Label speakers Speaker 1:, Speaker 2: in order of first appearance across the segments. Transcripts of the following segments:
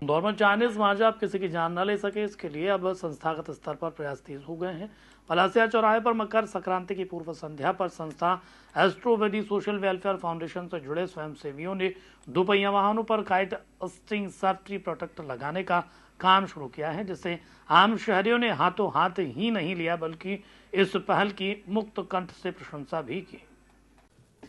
Speaker 1: इंदौर में चाइनीज मांझा अब किसी की जान न ले सके, इसके लिए अब संस्थागत स्तर पर प्रयास तेज हो गए हैं। पलासिया चौराहे पर मकर संक्रांति की पूर्व संध्या पर संस्था एस्ट्रोवेडी सोशल वेलफेयर फाउंडेशन से जुड़े स्वयंसेवियों ने दोपहिया वाहनों पर काइट स्टिंग सेफ्टी प्रोटेक्टर लगाने का काम शुरू किया है, जिससे आम शहरियों ने हाथों हाथ ही नहीं लिया बल्कि इस पहल की मुक्त कंठ से प्रशंसा भी की।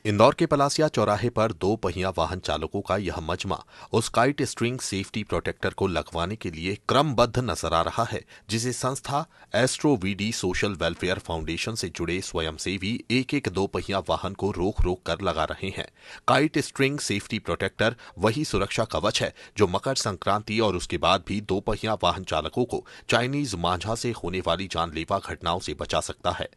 Speaker 2: इंदौर के पलासिया चौराहे पर दो पहिया वाहन चालकों का यह मजमा उस काइट स्ट्रिंग सेफ्टी प्रोटेक्टर को लगवाने के लिए क्रमबद्ध नजर आ रहा है, जिसे संस्था एस्ट्रोवीडी सोशल वेलफेयर फाउंडेशन से जुड़े स्वयंसेवी एक एक दो पहिया वाहन को रोक रोक कर लगा रहे हैं। काइट स्ट्रिंग सेफ्टी प्रोटेक्टर वही सुरक्षा कवच है जो मकर संक्रांति और उसके बाद भी दो पहिया वाहन चालकों को चाइनीज मांझा से होने वाली जानलेवा घटनाओं से बचा सकता है।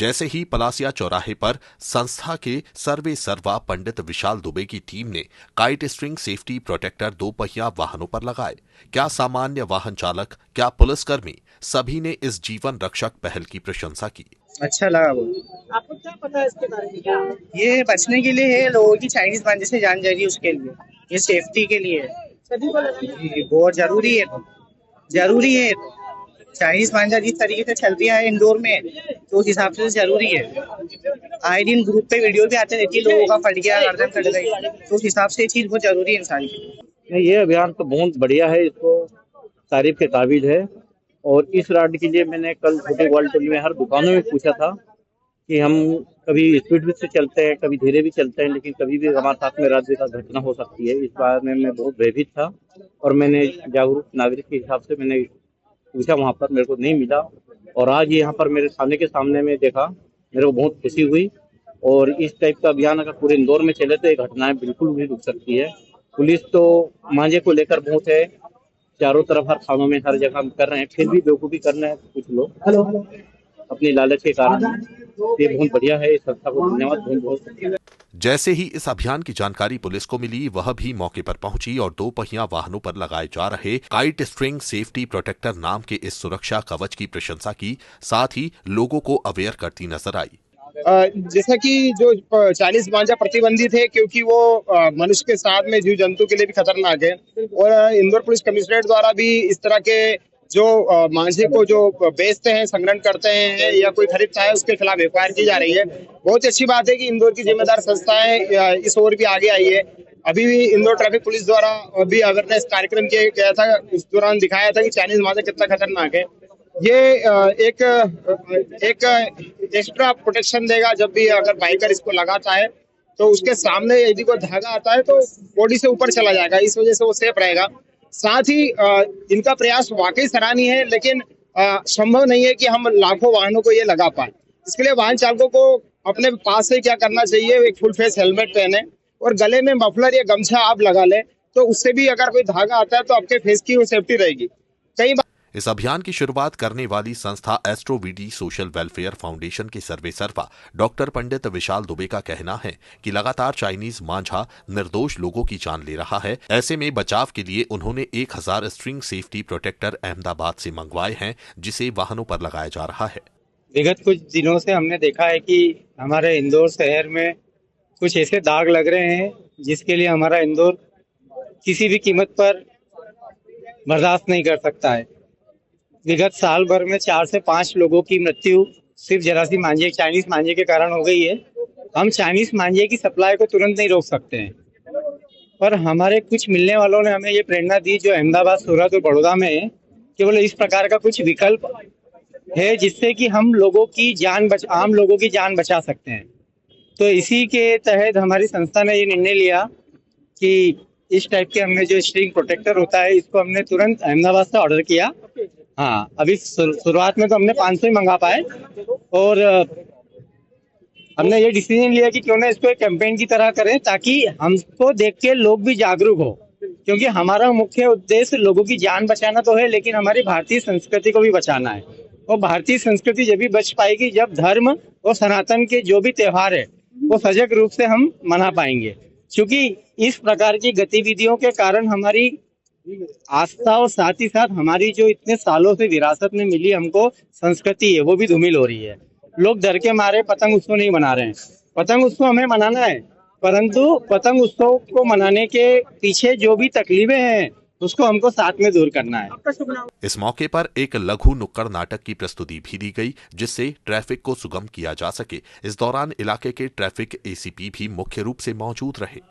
Speaker 2: जैसे ही पलासिया चौराहे पर संस्था के सर्वे सर्वा पंडित विशाल दुबे की टीम ने काइट स्ट्रिंग सेफ्टी प्रोटेक्टर दो पहिया वाहनों पर लगाए, क्या सामान्य वाहन चालक, क्या पुलिसकर्मी, सभी ने इस जीवन रक्षक पहल की प्रशंसा की।
Speaker 3: अच्छा लगा वो।
Speaker 4: आपको क्या पता है इसके बारे में? क्या
Speaker 3: ये बचने के लिए है, लोगों की चाइनीज मांझे से जान जा रही है, उसके लिए, ये सेफ्टी के लिए है।
Speaker 4: सभी को लगाना
Speaker 3: बहुत जरूरी है, जरूरी है। चाइनीज मांझा जिस तरीके से चल रहा है इंडोर में, तो उस हिसाब से जरूरी है। आए दिन ग्रुप पे वीडियो भी आते रहती है, लोगों का फट गया, गर्दन कट गई, तो उस हिसाब से ये चीज बहुत जरूरी है इंसान के लिए।
Speaker 5: ये अभियान तो बहुत बढ़िया है, इसको तारीफ के काबिल है। और इस राड के लिए मैंने कल छोटे ग्वालटोली में हर दुकानों में पूछा था कि हम कभी स्पीड से चलते हैं, कभी धीरे भी चलते हैं, लेकिन कभी भी हमारे साथ में रात का घटना हो सकती है। इस बार में मैं बहुत भयभीत था और मैंने जागरूक नागरिक के हिसाब से मैंने पूछा, वहाँ पर मेरे को नहीं मिला। और आज यहाँ पर मेरे थाने के सामने में देखा, मेरे को बहुत खुशी हुई। और इस टाइप का अभियान अगर पूरे इंदौर में चले तो ये घटनाएं बिल्कुल भी रुक सकती है। पुलिस तो मांझे को लेकर बहुत है, चारों तरफ हर थानों में हर जगह कर रहे हैं, फिर भी बेवकूफी कर रहे हैं कुछ लोग अपनी लालच के कारण। ये बहुत बढ़िया है, इस संस्था को धन्यवाद बहुत।
Speaker 2: जैसे ही इस अभियान की जानकारी पुलिस को मिली, वह भी मौके पर पहुंची और दो पहिया वाहनों पर लगाए जा रहे काइट स्ट्रिंग सेफ्टी प्रोटेक्टर नाम के इस सुरक्षा कवच की प्रशंसा की, साथ ही लोगों को अवेयर करती नजर आई।
Speaker 6: जैसा कि जो चाइनीज मांझा प्रतिबंधित है, क्योंकि वो मनुष्य के साथ में जीव जंतु के लिए भी खतरनाक है। और इंदौर पुलिस कमिश्नरेट द्वारा भी इस तरह के जो मांझे को जो बेचते हैं, संग्रहण करते हैं या कोई खरीदता है, उसके खिलाफ एफआईआर की जा रही है। बहुत अच्छी बात है कि इंदौर की जिम्मेदार संस्थाएं इस ओर भी आगे आई है। अभी भी इंदौर ट्रैफिक पुलिस द्वारा भी अवेयरनेस कार्यक्रम किया गया था, उस दौरान दिखाया था कि चाइनीज मांझा कितना खतरनाक है। ये एक एक्स्ट्रा प्रोटेक्शन देगा। जब भी अगर बाइकर इसको लगाता है तो उसके सामने यदि कोई धागा आता है तो बॉडी से ऊपर चला जाएगा, इस वजह से वो सेफ रहेगा। साथ ही इनका प्रयास वाकई सराहनीय है, लेकिन संभव नहीं है कि हम लाखों वाहनों को ये लगा पाए। इसके लिए वाहन चालकों को अपने पास से क्या करना चाहिए, एक फुल फेस हेलमेट पहने और गले में मफलर या गमछा आप लगा ले, तो उससे भी अगर कोई धागा आता है तो आपके फेस की वो सेफ्टी रहेगी। कई बार
Speaker 2: इस अभियान की शुरुआत करने वाली संस्था एस्ट्रोवीडी सोशल वेलफेयर फाउंडेशन के सर्वे सर्वा डॉक्टर पंडित विशाल दुबे का कहना है कि लगातार चाइनीज मांझा निर्दोष लोगों की जान ले रहा है। ऐसे में बचाव के लिए उन्होंने 1000 स्ट्रिंग सेफ्टी प्रोटेक्टर अहमदाबाद से मंगवाए हैं, जिसे वाहनों पर लगाया जा रहा है।
Speaker 7: विगत कुछ दिनों से हमने देखा है कि हमारे इंदौर शहर में कुछ ऐसे दाग लग रहे हैं जिसके लिए हमारा इंदौर किसी भी कीमत पर बर्दाश्त नहीं कर सकता है। विगत साल भर में 4 से 5 लोगों की मृत्यु सिर्फ जरासी मांझे, चाइनीज मांझे के कारण हो गई है। हम चाइनीज मांझे की सप्लाई को तुरंत नहीं रोक सकते हैं, पर हमारे कुछ मिलने वालों ने हमें ये प्रेरणा दी जो अहमदाबाद, सूरत और बड़ौदा में है, केवल इस प्रकार का कुछ विकल्प है जिससे कि हम लोगों की आम लोगों की जान बचा सकते हैं। तो इसी के तहत हमारी संस्था ने ये निर्णय लिया कि इस टाइप के हमने जो स्ट्रिंग प्रोटेक्टर होता है, इसको हमने तुरंत अहमदाबाद से ऑर्डर किया। हाँ, अभी शुरुआत में तो हमने 500 ही मंगा पाए और हमने ये डिसीजन लिया कि क्यों ना इसको एक कैंपेन की तरह करें, ताकि हमको देख के लोग भी जागरूक हो। क्योंकि हमारा मुख्य उद्देश्य लोगों की जान बचाना तो है, लेकिन हमारी भारतीय संस्कृति को भी बचाना है। और भारतीय संस्कृति जब भी बच पाएगी जब धर्म और सनातन के जो भी त्योहार है वो सजग रूप से हम मना पाएंगे। क्योंकि इस प्रकार की गतिविधियों के कारण हमारी आस्था और साथ ही साथ हमारी जो इतने सालों से विरासत में मिली हमको संस्कृति है वो भी धूमिल हो रही है। लोग डर के मारे पतंग उत्सव नहीं मना रहे हैं। पतंग उत्सव हमें मनाना है, परंतु पतंग उत्सव को मनाने के पीछे जो भी तकलीफें हैं उसको हमको साथ में दूर करना है।
Speaker 2: इस मौके पर एक लघु नुक्कड़ नाटक की प्रस्तुति भी दी गई, जिससे ट्रैफिक को सुगम किया जा सके। इस दौरान इलाके के ट्रैफिक एसीपी भी मुख्य रूप से मौजूद रहे।